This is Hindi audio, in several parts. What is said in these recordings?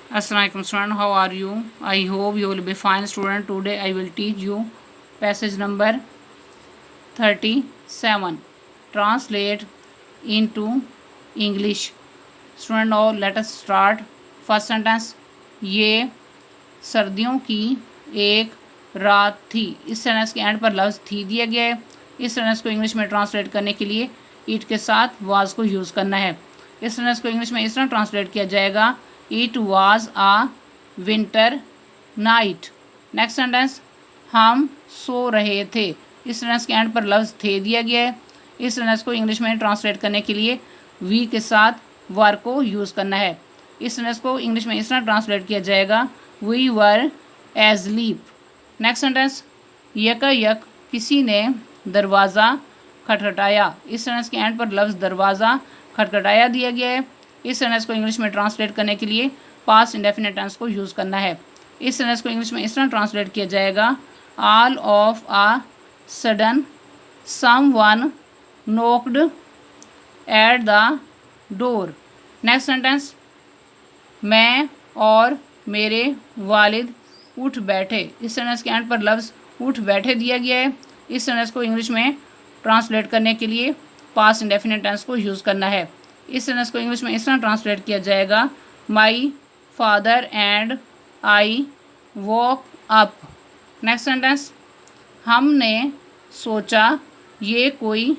Assalamualaikum student, how are you? I hope you will be fine student. Today I will teach you passage number 37. Translate into English. Student, now let us start. First sentence. ये सर्दियों की एक रात थी। इस सेंटेंस के एंड पर लफ्ज़ थी दिया गया है। इस सेंटेंस को इंग्लिश में ट्रांसलेट करने के लिए इट के साथ वाज को यूज़ करना है। इस सेंटेंस को इंग्लिश में इस तरह ट्रांसलेट किया जाएगा, it was a winter night. Next sentence, हम सो रहे थे। इस सेंटेंस के एंड पर लफ्ज़ थे दिया गया है। इस सेंटेंस को इंग्लिश में ट्रांसलेट करने के लिए वी के साथ वर को यूज़ करना है। इस सेंटेंस को इंग्लिश में इस तरह ट्रांसलेट किया जाएगा, वी वर एज़लीप। नेक्स्ट सेंटेंस, यकायक किसी ने दरवाज़ा खटखटाया। इस सेंटेंस के एंड पर लफ्ज़ दरवाज़ा खटखटाया दिया गया है। इस सेंटेंस को इंग्लिश में ट्रांसलेट करने के लिए पास्ट इंडेफिनिट टेंस को यूज़ करना है। इस सेंटेंस को इंग्लिश में इस तरह ट्रांसलेट किया जाएगा, all of a sudden someone knocked at the door. Next sentence, मैं और मेरे वालिद उठ बैठे। इस सेंटेंस के एंड पर लफ्ज़ उठ बैठे दिया गया है। इस सेंटेंस को इंग्लिश में ट्रांसलेट करने के लिए पास्ट इंडेफिनिट टेंस को यूज़ करना है। इस सेंटेंस को इंग्लिश में इस तरह ट्रांसलेट किया जाएगा, my father and I walk up. Next sentence, हमने सोचा ये कोई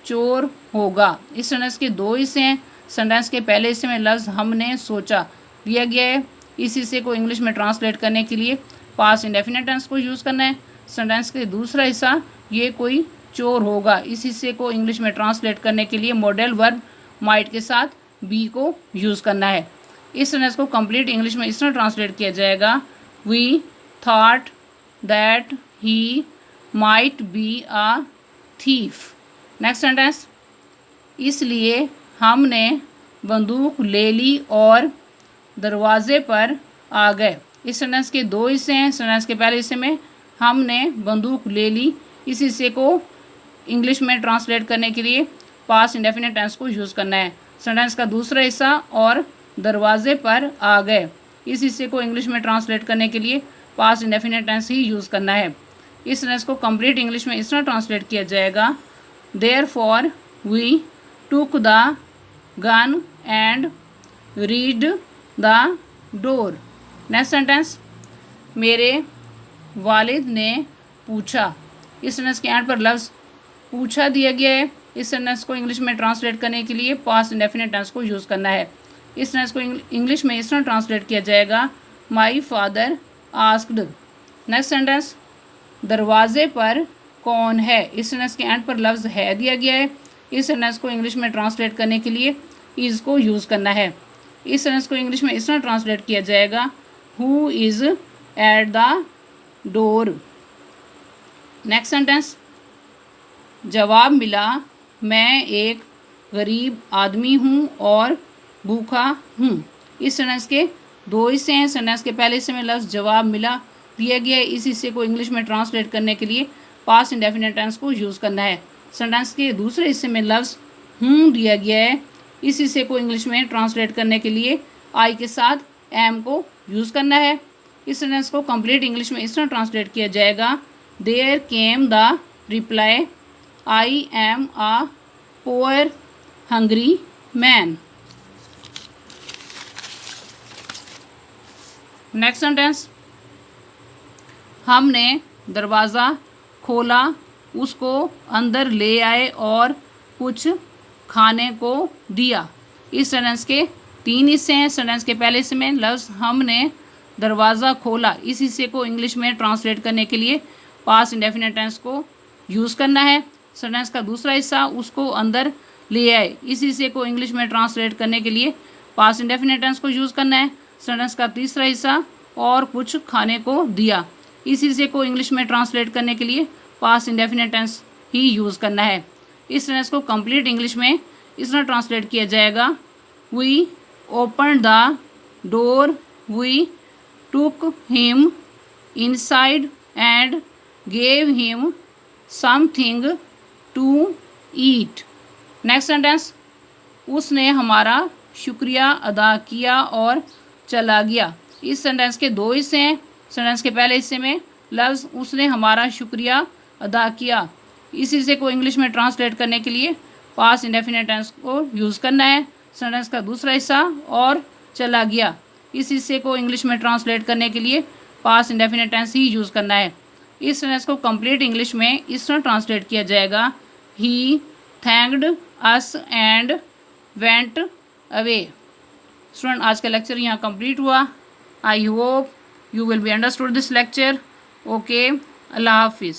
चोर होगा। इस सेंटेंस के दो हिस्से हैं। सेंटेंस के पहले हिस्से में लफ्ज़ हमने सोचा दिया गया है। इस हिस्से को इंग्लिश में ट्रांसलेट करने के लिए पास्ट इंडेफिनिट टेंस को यूज़ करना है। सेंटेंस के दूसरा हिस्सा, ये कोई चोर होगा, इस हिस्से को इंग्लिश में ट्रांसलेट करने के लिए मॉडल वर्ब माइट के साथ बी को यूज़ करना है। इस सेंटेंस को कंप्लीट इंग्लिश में इस तरह ट्रांसलेट किया जाएगा, we thought that he might be a thief. Next sentence, इसलिए हमने बंदूक ले ली और दरवाजे पर आ गए। इस सेंटेंस के दो हिस्से हैं। सेंटेंस के पहले हिस्से में हमने बंदूक ले ली, इस हिस्से को इंग्लिश में ट्रांसलेट करने के लिए पास्ट इंडेफिनिट टेंस को यूज़ करना है। सेंटेंस का दूसरा हिस्सा, और दरवाजे पर आ गए, इस हिस्से को इंग्लिश में ट्रांसलेट करने के लिए पास्ट इंडेफिनिट टेंस ही यूज़ करना है। इस सेंटेंस को कंप्लीट इंग्लिश में इस तरह ट्रांसलेट किया जाएगा, therefore we took the gun and read the door. Next sentence, मेरे वालिद ने पूछा। इस सेंटेंस के एंड पर लफ्ज़ पूछा दिया गया है। इस सेंटेंस को इंग्लिश में ट्रांसलेट करने के लिए पास्ट इंडेफिनिट टेंस को यूज़ करना है। इस सेंटेंस को इंग्लिश में इस तरह ट्रांसलेट किया जाएगा, my father asked. Next sentence, दरवाजे पर कौन है। इस सेंटेंस के एंड पर लफ्ज़ है दिया गया है। इस सेंटेंस को इंग्लिश में ट्रांसलेट करने के लिए इज़ को यूज़ करना है। इस सेंटेंस को इंग्लिश में इस तरह ट्रांसलेट किया जाएगा, who is eight the door. Next sentence, जवाब मिला, मैं एक गरीब आदमी हूँ और भूखा हूँ। इस सेंटेंस के दो हिस्से हैं। सेंटेंस के पहले हिस्से में लफ्ज़ जवाब मिला दिया गया है। इस हिस्से को इंग्लिश में ट्रांसलेट करने के लिए पास्ट इंडेफिनिट टेंस को यूज़ करना है। सेंटेंस के दूसरे हिस्से में लफ्ज़ हूँ दिया गया है। इस हिस्से को इंग्लिश में ट्रांसलेट करने के लिए आई के साथ एम को यूज़ करना है। इस सेंटेंस को कंप्लीट इंग्लिश में इस तरह ट्रांसलेट किया जाएगा, there came the reply, I am a poor hungry man. Next sentence, हमने दरवाज़ा खोला, उसको अंदर ले आए और कुछ खाने को दिया। इस सेंटेंस के तीन हिस्से हैं। सेंटेंस के पहले हिस्से में लफ्ज़ हमने दरवाज़ा खोला, इस हिस्से को इंग्लिश में ट्रांसलेट करने के लिए पास्ट इंडेफिनिट टेंस को यूज़ करना है। सेंटेंस का दूसरा हिस्सा, उसको अंदर ले आए, इस हिस्से को इंग्लिश में ट्रांसलेट करने के लिए पास्ट इंडेफिनिट टेंस को यूज़ करना है। सेंटेंस का तीसरा हिस्सा, और कुछ खाने को दिया, इस हिस्से को इंग्लिश में ट्रांसलेट करने के लिए पास्ट इंडेफिनिट टेंस ही यूज़ करना है। इस सेंटेंस को कंप्लीट इंग्लिश में इस तरह ट्रांसलेट किया जाएगा, we open the door, we took him inside and gave him something to eat. Next sentence, उसने हमारा शुक्रिया अदा किया और चला गया। इस सेंटेंस के दो हिस्से हैं। सेंटेंस के पहले हिस्से में लफ्ज़ उसने हमारा शुक्रिया अदा किया, इस हिस्से को इंग्लिश में ट्रांसलेट करने के लिए पास्ट इंडेफिनिट टेंस को यूज़ करना है। सेंटेंस का दूसरा हिस्सा और चला गया, इस हिस्से को इंग्लिश में ट्रांसलेट करने के लिए पास्ट इंडेफिनिट टेंस ही यूज़ करना है। इस सेंटेंस को कंप्लीट इंग्लिश में इस तरह ट्रांसलेट किया जाएगा, he thanked us and went away. Student, आज का लेक्चर यहाँ कंप्लीट हुआ। I hope you will be understood this lecture. Okay, Allah Hafiz.